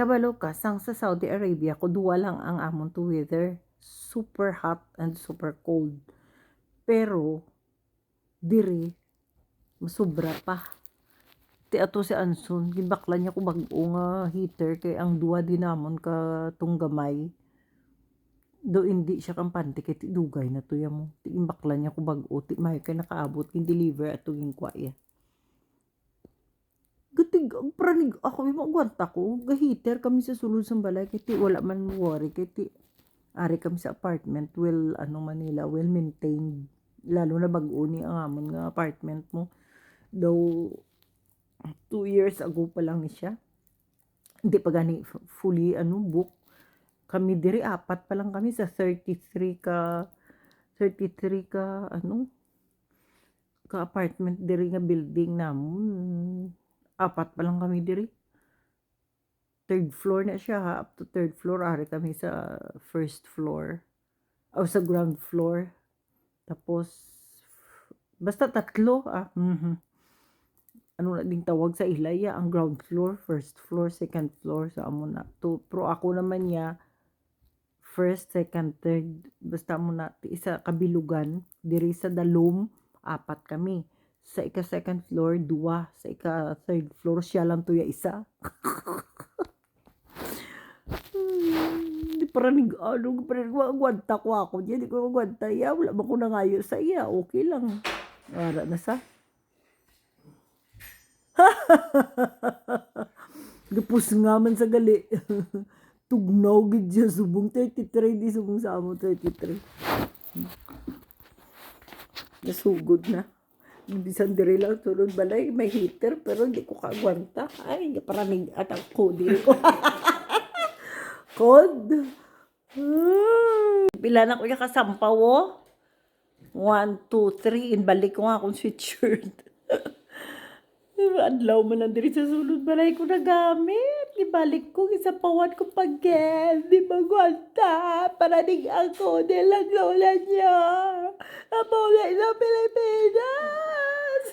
Kabalo ka, sang sa Saudi Arabia, kuduwa lang ang amon to weather. Super hot and super cold. Pero, diri, masubra pa. Ti ato si Anson, gibakla niya ko bag-o nga heater kay ang duwa din namon ka tunggamay. Do hindi siya kampante kay ti dugay na to mo. Ti imbakla niya ko bag-o, ti may kay nakaabot kin deliver at tuging kwaya. Gatig ang pranig ako may magwanta ko, ga-heater kami sa sulod sa balay kay ti wala man worry kay ti ari kami sa apartment well Manila well maintained, lalo na bag-o ni ang amon nga apartment mo. Though 2 years ago pa lang ni siya. Hindi pa gani fully book. Kami diri apat pa lang kami sa 33 ka ka apartment diri nga building namon. Apat pa lang kami diri. Third floor na siya ha, up to third floor. Ari kami sa first floor. O sa ground floor. Tapos basta tatlo ano na ding tawag sa ilaya, ang ground floor, first floor, second floor sa amo na to. Pero ako naman niya first, second, third, basta mo na isa kabilugan diri sa dalom, apat kami. Sa ika second floor, 2, sa ika third floor siya lang tuya isa. Di paranig magwanta ko ako diyan, di ko magwanta iya, wala ba ko nangayo sa iya, okay lang. Ara na sa gapus nga man sa gali. Tugnaw gid siya subong 33 di subong sa amo 33. Nasugod na. Bisan diri lang sulod balay may heater pero hindi ko kaagwanta. Ay, paranig at ang code ko. Code. Pila na ko yung kasampaw oh. 1, 2, 3 inbalik ko nga akong sweatshirt. Adlaw man lang diri sa sulod balay ko nagamit. Ibalik ko isa pawat ko pagken. Di magwanta. Paranig ako nilang lola niya. Apaw na Pilipinas.